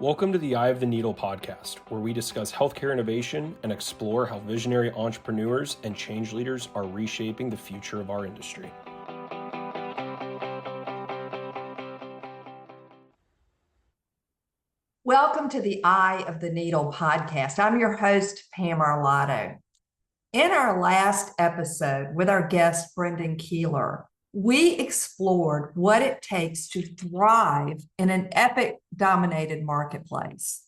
Welcome to the Eye of the Needle podcast, where we discuss healthcare innovation and explore how visionary entrepreneurs and change leaders are reshaping the future of our industry. Welcome to the Eye of the Needle podcast. I'm your host, Pam Arlotto. In our last episode with our guest, Brendan Keeler, we explored what it takes to thrive in an Epic-dominated marketplace.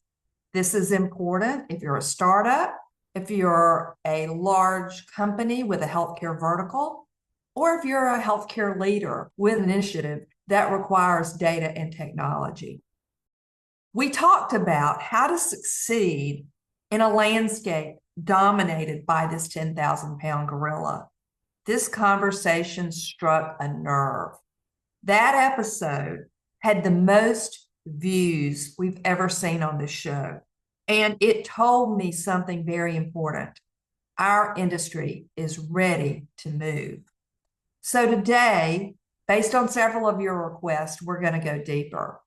This is important if you're a startup, if you're a large company with a healthcare vertical, or if you're a healthcare leader with an initiative that requires data and technology. We talked about how to succeed in a landscape dominated by this 10,000-pound gorilla. This conversation struck a nerve. That episode had the most views we've ever seen on this show, and it told me something very important. Our industry is ready to move. So today, based on several of your requests, we're going to go deeper.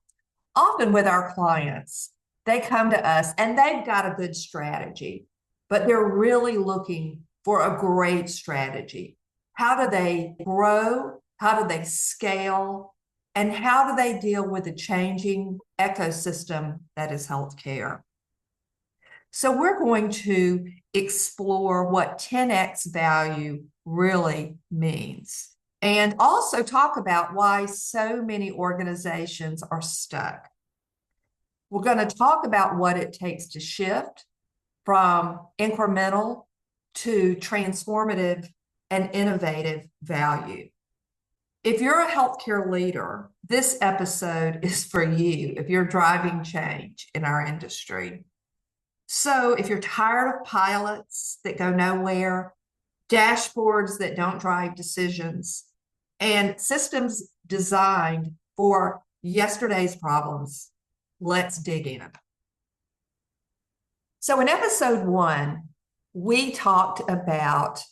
Often with our clients, they come to us and they've got a good strategy, but they're really looking for a great strategy. How do they grow? How do they scale? And how do they deal with the changing ecosystem that is healthcare? So we're going to explore what 10x value really means, and also talk about why so many organizations are stuck. We're going to talk about what it takes to shift from incremental to transformative and innovative value. If you're a healthcare leader, this episode is for you if you're driving change in our industry. So if you're tired of pilots that go nowhere, dashboards that don't drive decisions, and systems designed for yesterday's problems, let's dig in. So in episode 1, we talked about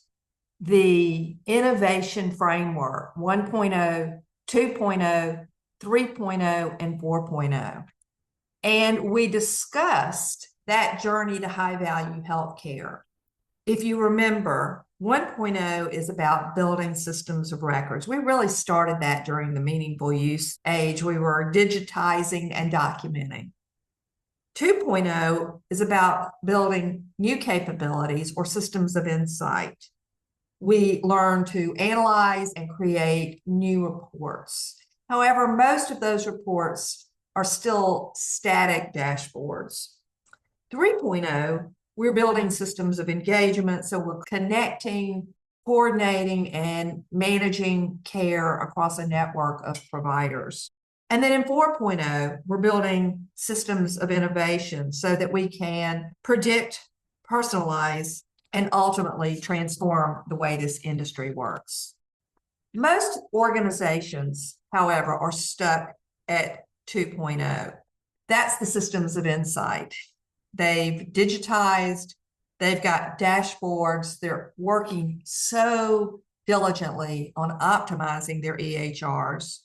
the innovation framework 1.0, 2.0, 3.0, and 4.0. And we discussed that journey to high-value healthcare. If you remember, 1.0 is about building systems of records. We really started that during the meaningful use age. We were digitizing and documenting. 2.0 is about building new capabilities or systems of insight. We learn to analyze and create new reports. However, most of those reports are still static dashboards. 3.0, we're building systems of engagement, so we're connecting, coordinating, and managing care across a network of providers. And then in 4.0, we're building systems of innovation so that we can predict, personalize, and ultimately transform the way this industry works. Most organizations, however, are stuck at 2.0. That's the systems of insight. They've digitized, they've got dashboards, they're working so diligently on optimizing their EHRs.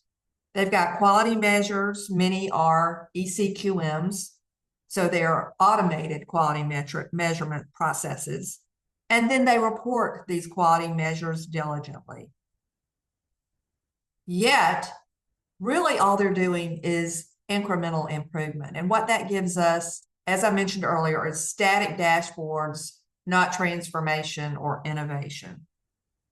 They've got quality measures, many are ECQMs, so they're automated quality measurement processes. And then they report these quality measures diligently. Yet, really all they're doing is incremental improvement. And what that gives us, as I mentioned earlier, is static dashboards, not transformation or innovation.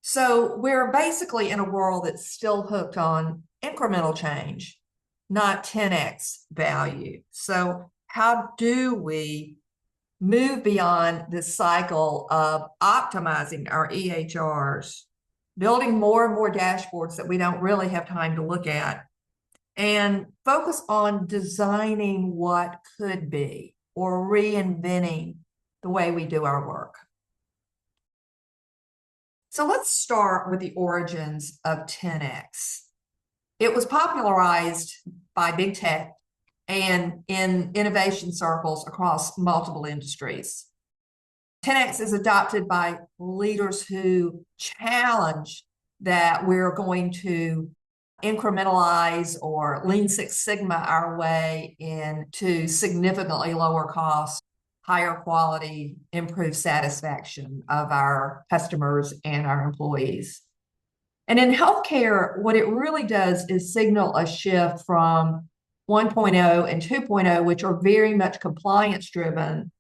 So we're basically in a world that's still hooked on incremental change, not 10x value. So how do we move beyond this cycle of optimizing our EHRs, building more and more dashboards that we don't really have time to look at, and focus on designing what could be or reinventing the way we do our work? So let's start with the origins of 10x. It was popularized by big tech and in innovation circles across multiple industries. 10x is adopted by leaders who challenge that we're going to incrementalize or Lean Six Sigma our way into significantly lower costs, higher quality, improved satisfaction of our customers and our employees. And in healthcare, what it really does is signal a shift from 1.0 and 2.0, which are very much compliance driven,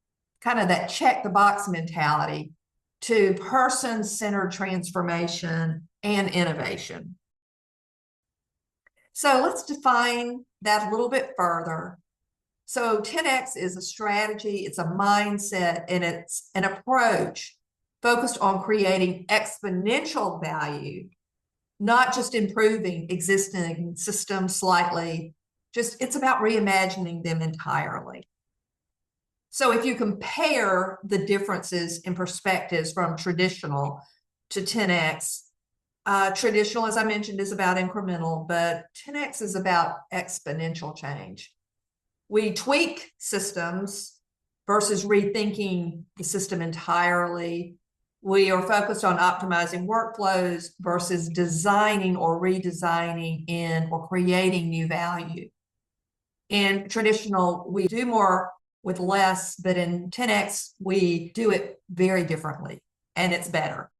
kind of that check the box mentality, to person-centered transformation and innovation. So let's define that a little bit further. So 10X is a strategy, it's a mindset, and it's an approach focused on creating exponential value, not just improving existing systems slightly, it's about reimagining them entirely. So if you compare the differences in perspectives from traditional to 10X, traditional, as I mentioned, is about incremental, but 10X is about exponential change. We tweak systems versus rethinking the system entirely. We are focused on optimizing workflows versus designing or redesigning in or creating new value. In traditional, we do more with less, but in 10X, we do it very differently, and it's better.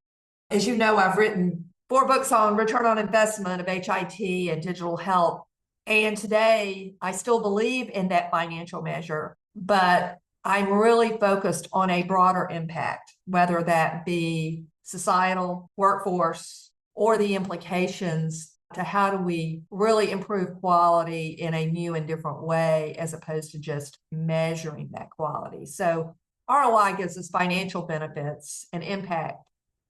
As you know, I've written 4 books on return on investment of HIT and digital health. And today, I still believe in that financial measure, but I'm really focused on a broader impact, whether that be societal, workforce, or the implications to how do we really improve quality in a new and different way, as opposed to just measuring that quality. So ROI gives us financial benefits, and impact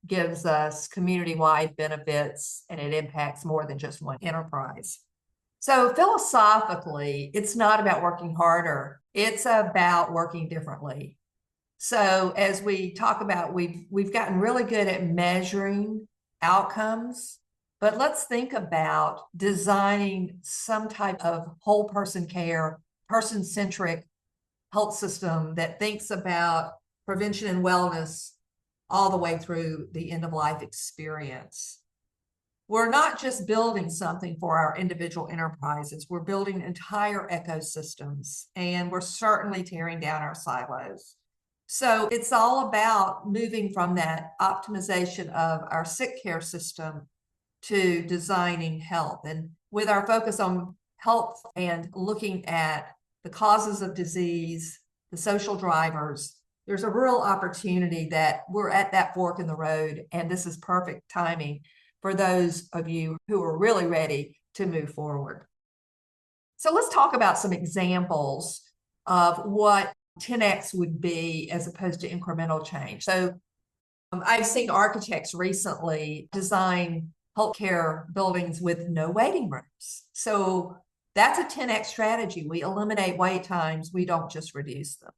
gives us community-wide benefits, and it impacts more than just one enterprise. So philosophically, it's not about working harder, it's about working differently. So as we talk about, we've gotten really good at measuring outcomes, but let's think about designing some type of whole person care, person-centric health system that thinks about prevention and wellness all the way through the end-of-life experience. We're not just building something for our individual enterprises, we're building entire ecosystems, and we're certainly tearing down our silos. So it's all about moving from that optimization of our sick care system to designing health. And with our focus on health and looking at the causes of disease, the social drivers, there's a real opportunity that we're at that fork in the road, and this is perfect timing for those of you who are really ready to move forward. So let's talk about some examples of what 10X would be as opposed to incremental change. So I've seen architects recently design healthcare buildings with no waiting rooms. So that's a 10X strategy. We eliminate wait times, we don't just reduce them.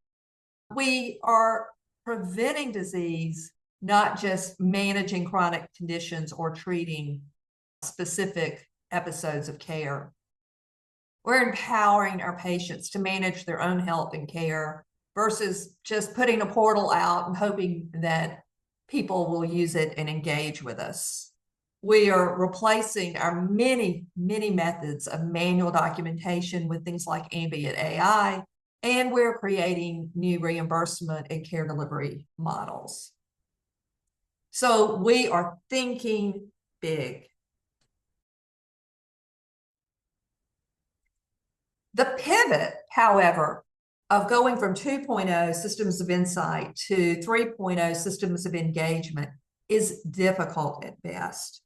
We are preventing disease, not just managing chronic conditions or treating specific episodes of care. We're empowering our patients to manage their own health and care versus just putting a portal out and hoping that people will use it and engage with us. We are replacing our many, many methods of manual documentation with things like ambient AI, and we're creating new reimbursement and care delivery models. So we are thinking big. The pivot, however, of going from 2.0 systems of insight to 3.0 systems of engagement is difficult at best.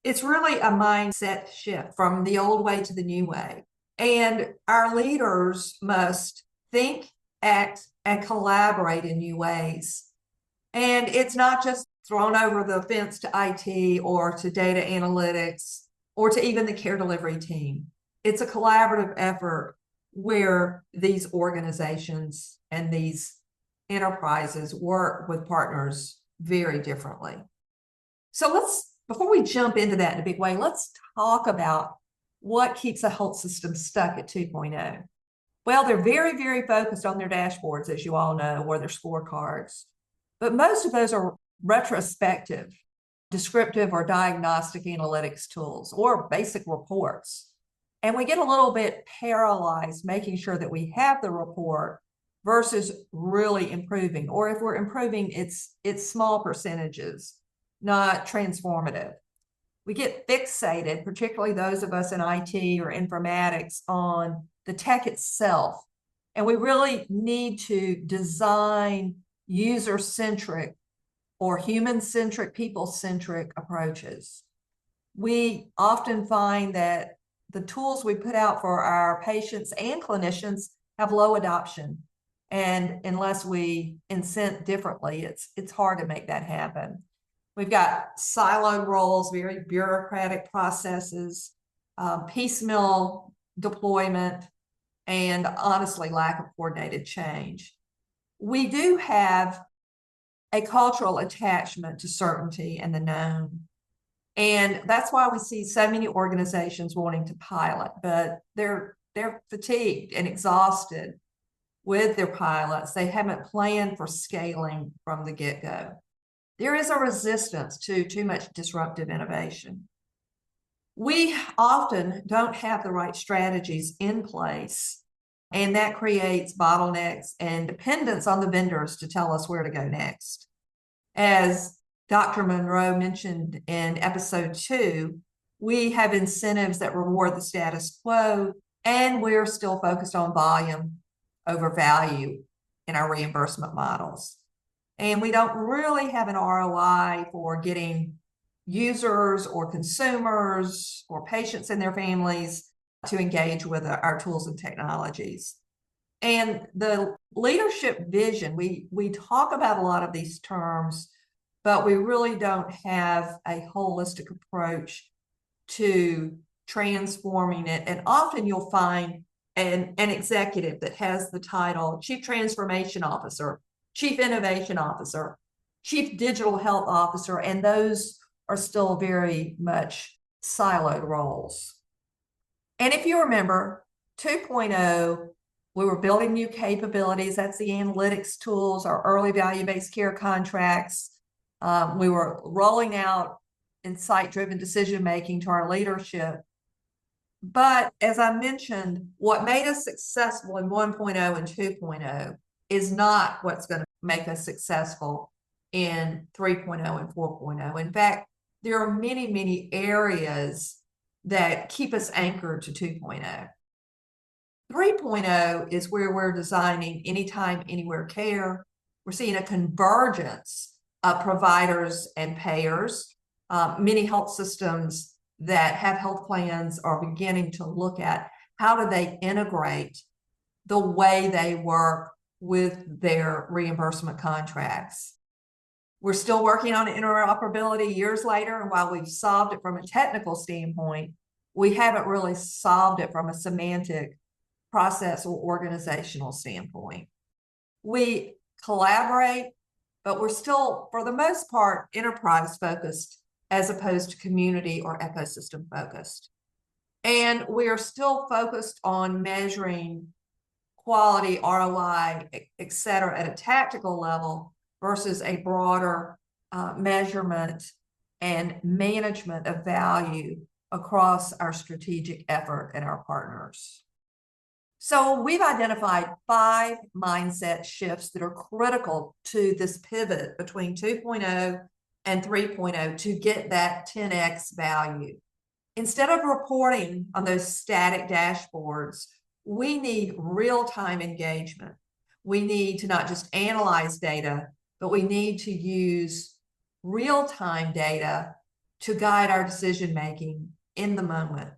It's really a mindset shift from the old way to the new way. And our leaders must think, act, and collaborate in new ways. And it's not just thrown over the fence to IT or to data analytics or to even the care delivery team. It's a collaborative effort where these organizations and these enterprises work with partners very differently. So before we jump into that in a big way, let's talk about what keeps a health system stuck at 2.0. Well, they're very, very focused on their dashboards, as you all know, or their scorecards. But most of those are retrospective. descriptive or diagnostic analytics tools or basic reports. And we get a little bit paralyzed making sure that we have the report versus really improving. Or if we're improving, it's small percentages, not transformative. We get fixated, particularly those of us in IT or informatics, on the tech itself. And we really need to design user-centric or human-centric, people-centric approaches. We often find that the tools we put out for our patients and clinicians have low adoption. And unless we incent differently, it's hard to make that happen. We've got siloed roles, very bureaucratic processes, piecemeal deployment, and honestly, lack of coordinated change. We do have a cultural attachment to certainty and the known. And that's why we see so many organizations wanting to pilot, but they're fatigued and exhausted with their pilots. They haven't planned for scaling from the get-go. There is a resistance to too much disruptive innovation. We often don't have the right strategies in place, and that creates bottlenecks and dependence on the vendors to tell us where to go next. As Dr. Monroe mentioned in episode 2, we have incentives that reward the status quo, and we're still focused on volume over value in our reimbursement models. And we don't really have an ROI for getting users or consumers or patients and their families to engage with our tools and technologies. And the leadership vision, we talk about a lot of these terms, but we really don't have a holistic approach to transforming it. And often you'll find an executive that has the title Chief Transformation Officer, Chief Innovation Officer, Chief Digital Health Officer, and those are still very much siloed roles. And if you remember, 2.0, we were building new capabilities. That's the analytics tools, our early value-based care contracts. We were rolling out insight-driven decision-making to our leadership. But as I mentioned, what made us successful in 1.0 and 2.0 is not what's going to make us successful in 3.0 and 4.0. In fact, there are many, many areas that keep us anchored to 2.0. 3.0 is where we're designing anytime, anywhere care. We're seeing a convergence of providers and payers. Many health systems that have health plans are beginning to look at how do they integrate the way they work with their reimbursement contracts. We're still working on interoperability years later, and while we've solved it from a technical standpoint, we haven't really solved it from a semantic, process, or organizational standpoint. We collaborate, but we're still, for the most part, enterprise focused as opposed to community or ecosystem focused. And we are still focused on measuring quality, ROI, et cetera, at a tactical level versus a broader measurement and management of value across our strategic effort and our partners. So we've identified 5 mindset shifts that are critical to this pivot between 2.0 and 3.0 to get that 10x value. Instead of reporting on those static dashboards, we need real-time engagement. We need to not just analyze data, but we need to use real-time data to guide our decision-making in the moment.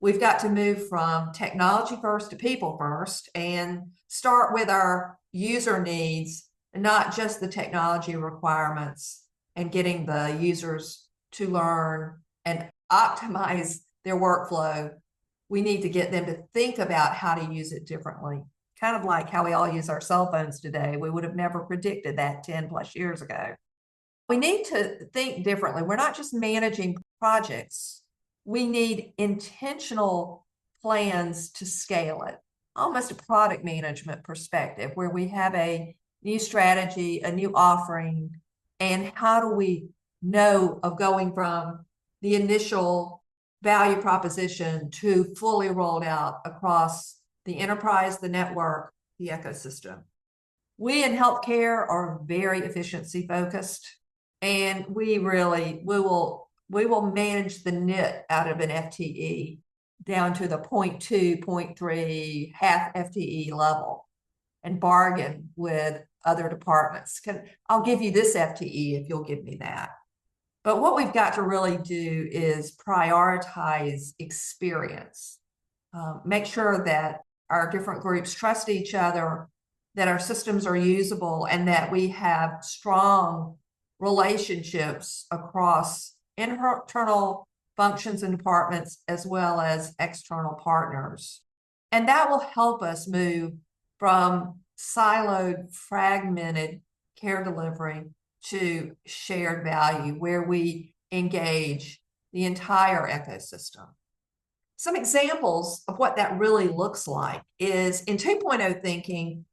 We've got to move from technology first to people first and start with our user needs, not just the technology requirements, and getting the users to learn and optimize their workflow. We need to get them to think about how to use it differently. Kind of like how we all use our cell phones today. We would have never predicted that 10 plus years ago. We need to think differently. We're not just managing projects. We need intentional plans to scale it, almost a product management perspective where we have a new strategy, a new offering, and how do we know of going from the initial value proposition to fully rolled out across the enterprise, the network, the ecosystem. We in healthcare are very efficiency focused, and we will manage the nit out of an FTE down to the 0.2, 0.3, half FTE level and bargain with other departments. I'll give you this FTE if you'll give me that. But what we've got to really do is prioritize experience. Make sure that our different groups trust each other, that our systems are usable, and that we have strong relationships across internal functions and departments as well as external partners. And that will help us move from siloed, fragmented care delivery to shared value where we engage the entire ecosystem. Some examples of what that really looks like is in 2.0 thinking.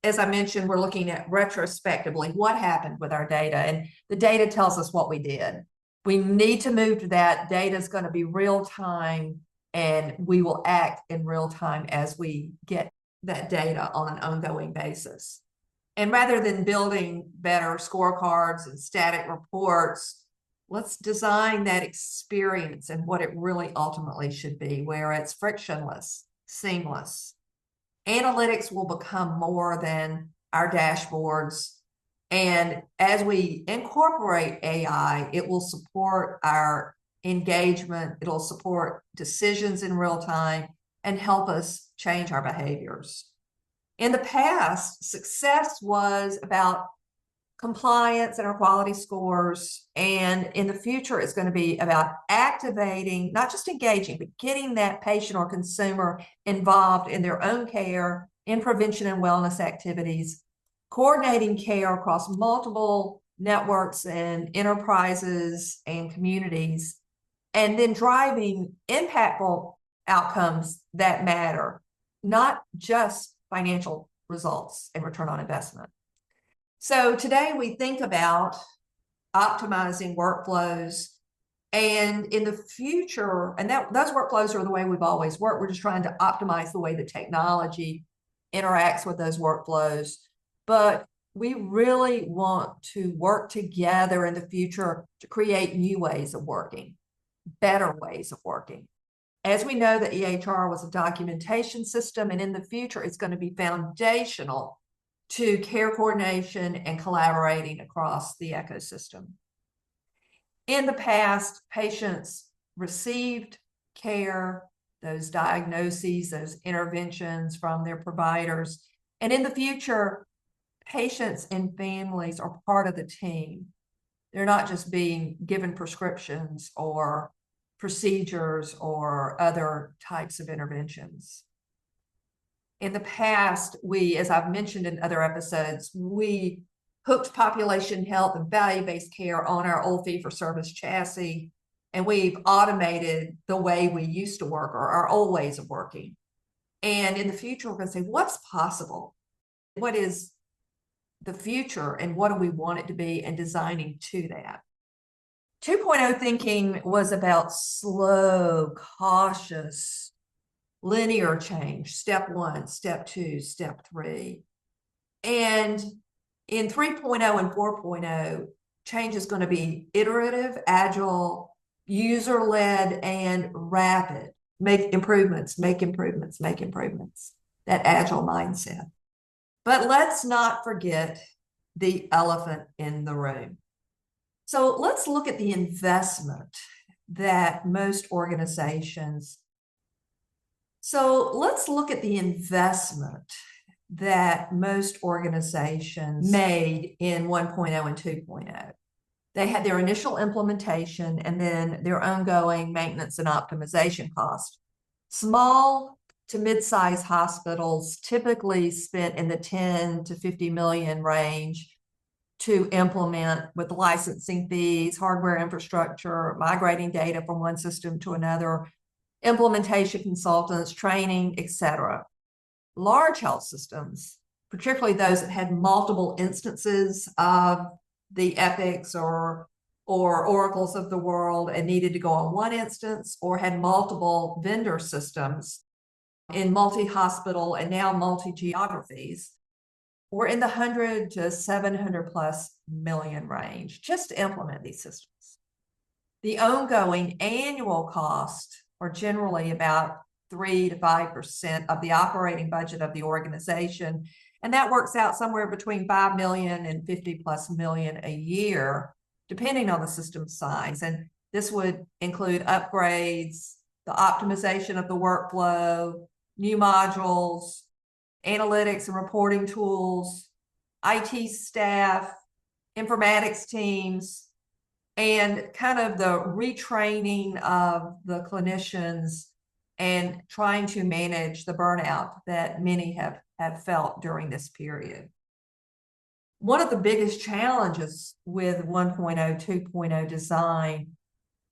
As I mentioned, we're looking at retrospectively what happened with our data, and the data tells us what we did. We need to move to that. Data is going to be real time, and we will act in real time as we get that data on an ongoing basis. And rather than building better scorecards and static reports, let's design that experience and what it really ultimately should be, where it's frictionless, seamless. Analytics will become more than our dashboards. And as we incorporate AI, it will support our engagement, it'll support decisions in real time, and help us change our behaviors. In the past, success was about compliance and our quality scores. And in the future, it's going to be about activating, not just engaging, but getting that patient or consumer involved in their own care, in prevention and wellness activities, coordinating care across multiple networks and enterprises and communities, and then driving impactful outcomes that matter, not just financial results and return on investment. So today we think about optimizing workflows, and in the future, and those workflows are the way we've always worked. We're just trying to optimize the way the technology interacts with those workflows. But we really want to work together in the future to create new ways of working, better ways of working. As we know, the EHR was a documentation system, and in the future, it's going to be foundational to care coordination and collaborating across the ecosystem. In the past, patients received care, those diagnoses, those interventions from their providers. And in the future, patients and families are part of the team. They're not just being given prescriptions or procedures or other types of interventions. In the past, as I've mentioned in other episodes, we hooked population health and value-based care on our old fee-for-service chassis, and we've automated the way we used to work, or our old ways of working. And in the future, we're going to say, what's possible? What is the future, and what do we want it to be, and designing to that? 2.0 thinking was about slow, cautious, linear change, step 1, step 2, step 3. And in 3.0 and 4.0, change is going to be iterative, agile, user-led, and rapid. Make improvements, make improvements, make improvements. That agile mindset. But let's not forget the elephant in the room. So let's look at the investment that most organizations made in 1.0 and 2.0. They had their initial implementation and then their ongoing maintenance and optimization costs. Small to mid-sized hospitals typically spent in the 10 to 50 million range to implement, with licensing fees, hardware infrastructure, migrating data from one system to another, implementation consultants, training, etc. Large health systems, particularly those that had multiple instances of the Epics or or Oracles of the world and needed to go on one instance, or had multiple vendor systems in multi-hospital and now multi-geographies, we're in the 100 to 700 plus million range just to implement these systems. The ongoing annual cost are generally about 3 to 5% of the operating budget of the organization. And that works out somewhere between 5 million and 50 plus million a year, depending on the system size. And this would include upgrades, the optimization of the workflow, new modules, analytics and reporting tools, IT staff, informatics teams, and kind of the retraining of the clinicians and trying to manage the burnout that many have felt during this period. One of the biggest challenges with 1.0, 2.0 design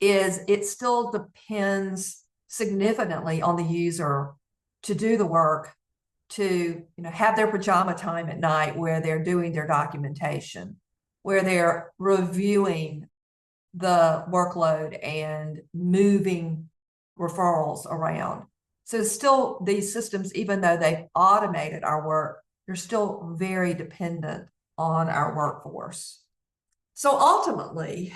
is it still depends significantly on the user to do the work, to have their pajama time at night where they're doing their documentation, where they're reviewing the workload and moving referrals around. So still these systems, even though they've automated our work, they're still very dependent on our workforce. So ultimately,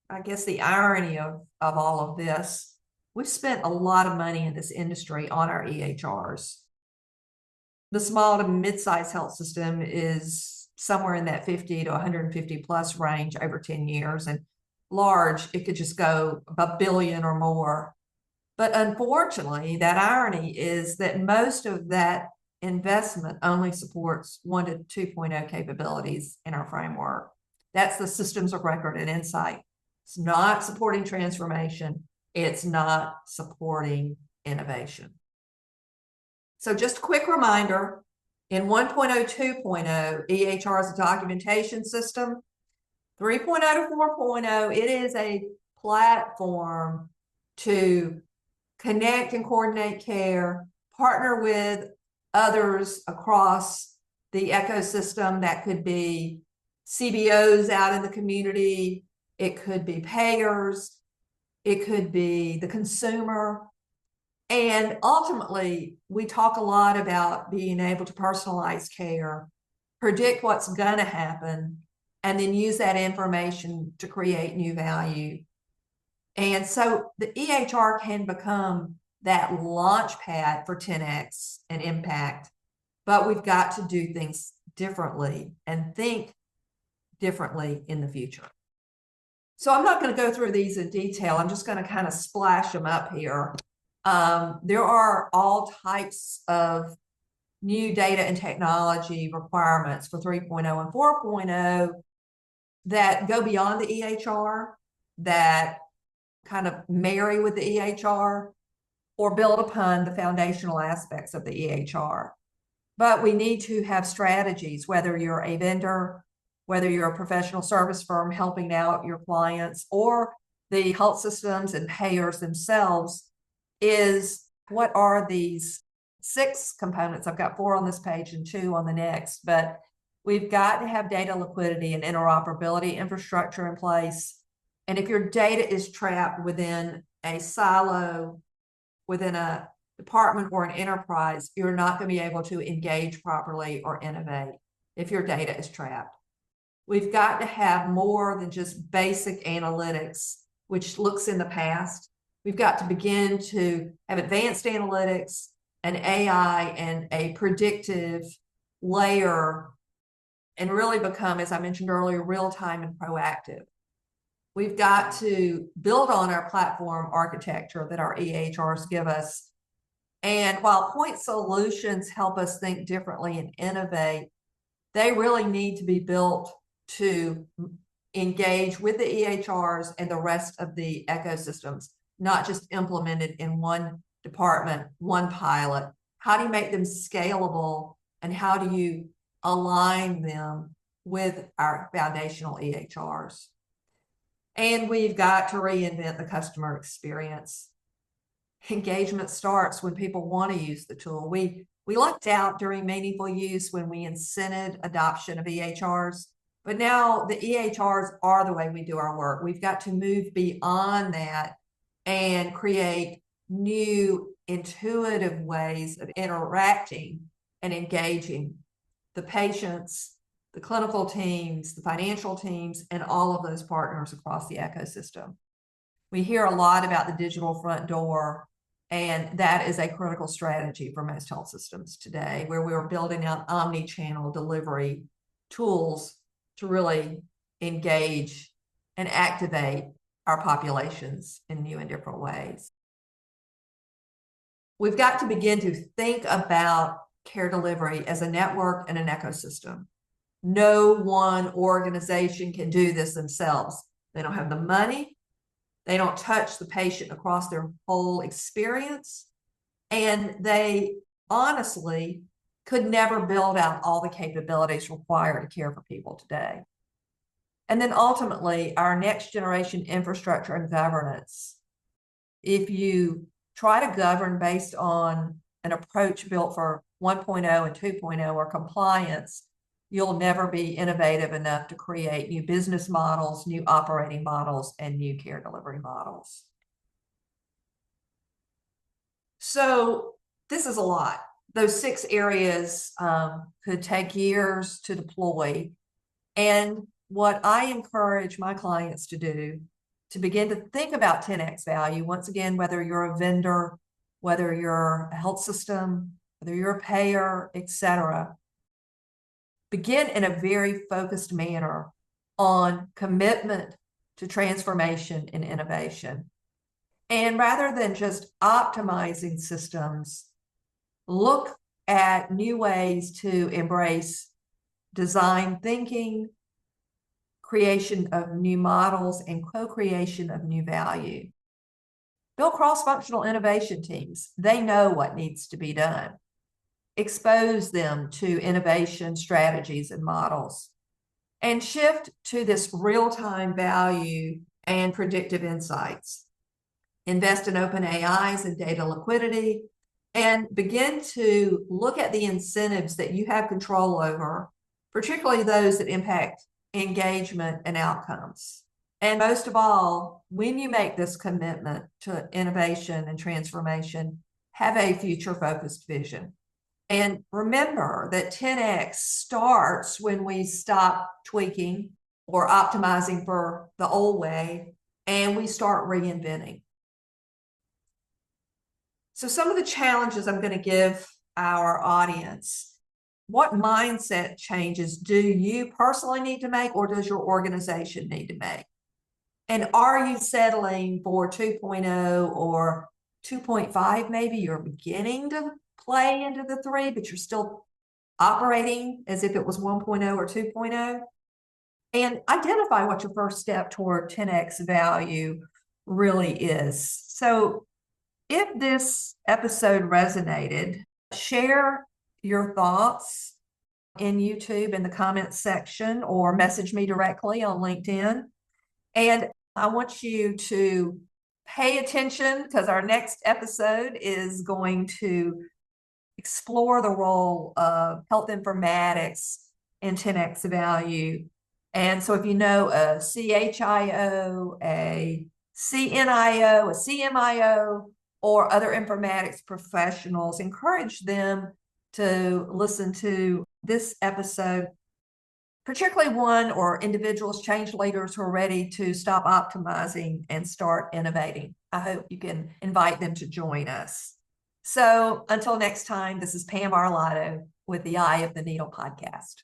I guess the irony of all of this, we've spent a lot of money in this industry on our EHRs. The small to mid-sized health system is somewhere in that 50 to 150 plus range over 10 years. And large, it could just go $1 billion or more. But unfortunately, that irony is that most of that investment only supports 1 to 2.0 capabilities in our framework. That's the systems of record and insight. It's not supporting transformation. It's not supporting innovation. So just a quick reminder, in 1.0, 2.0, EHR is a documentation system. 3.0 to 4.0, it is a platform to connect and coordinate care, partner with others across the ecosystem. That could be CBOs out in the community, it could be payers, it could be the consumer. And ultimately, we talk a lot about being able to personalize care, predict what's going to happen, and then use that information to create new value. And so the EHR can become that launch pad for 10X and impact, but we've got to do things differently and think differently in the future. So I'm not going to go through these in detail. I'm just going to kind of splash them up here. There are all types of new data and technology requirements for 3.0 and 4.0 that go beyond the EHR, that kind of marry with the EHR or build upon the foundational aspects of the EHR. But we need to have strategies, whether you're a vendor, whether you're a professional service firm helping out your clients, or the health systems and payers themselves, is what are these 6 components? I've got 4 on this page and 2 on the next, but we've got to have data liquidity and interoperability infrastructure in place. And if your data is trapped within a silo, within a department or an enterprise, you're not going to be able to engage properly or innovate if your data is trapped. We've got to have more than just basic analytics, which looks in the past. We've got to begin to have advanced analytics, an AI, and a predictive layer, and really become, as I mentioned earlier, real-time and proactive. We've got to build on our platform architecture that our EHRs give us. And while point solutions help us think differently and innovate, they really need to be built to engage with the EHRs and the rest of the ecosystems, not just implemented in one department, one pilot. How do you make them scalable, and how do you align them with our foundational EHRs? And we've got to reinvent the customer experience. Engagement starts when people want to use the tool. We lucked out during meaningful use when we incented adoption of EHRs. But now the EHRs are the way we do our work. We've got to move beyond that and create new intuitive ways of interacting and engaging the patients, the clinical teams, the financial teams, and all of those partners across the ecosystem. We hear a lot about the digital front door, and that is a critical strategy for most health systems today, where we're building out omni-channel delivery tools to really engage and activate our populations in new and different ways. We've got to begin to think about care delivery as a network and an ecosystem. No one organization can do this themselves. They don't have the money. They don't touch the patient across their whole experience. And they honestly could never build out all the capabilities required to care for people today. And then ultimately, our next generation infrastructure and governance. If you try to govern based on an approach built for 1.0 and 2.0 or compliance, you'll never be innovative enough to create new business models, new operating models, and new care delivery models. So this is a lot. Those 6 areas could take years to deploy. And what I encourage my clients to do, to begin to think about 10x value, once again, whether you're a vendor, whether you're a health system, whether you're a payer, etc., begin in a very focused manner on commitment to transformation and innovation. And rather than just optimizing systems, look at new ways to embrace design thinking, creation of new models, and co-creation of new value. Build cross-functional innovation teams. They know what needs to be done. Expose them to innovation strategies and models, and shift to this real-time value and predictive insights. Invest in open AIs and data liquidity, and begin to look at the incentives that you have control over, particularly those that impact engagement and outcomes. And most of all, when you make this commitment to innovation and transformation, have a future-focused vision. And remember that 10x starts when we stop tweaking or optimizing for the old way, and we start reinventing. So some of the challenges I'm going to give our audience: what mindset changes do you personally need to make, or does your organization need to make? And are you settling for 2.0 or 2.5? Maybe you're beginning to play into the 3, but you're still operating as if it was 1.0 or 2.0. And identify what your first step toward 10x value really is. So if this episode resonated, share your thoughts in YouTube in the comments section, or message me directly on LinkedIn. And I want you to pay attention, because our next episode is going to explore the role of health informatics in 10x value. And so if you know a CHIO, a CNIO, a CMIO, or other informatics professionals, encourage them to listen to this episode, particularly one or individuals, change leaders who are ready to stop optimizing and start innovating. I hope you can invite them to join us. So until next time, this is Pam Arlotto with the Eye of the Needle podcast.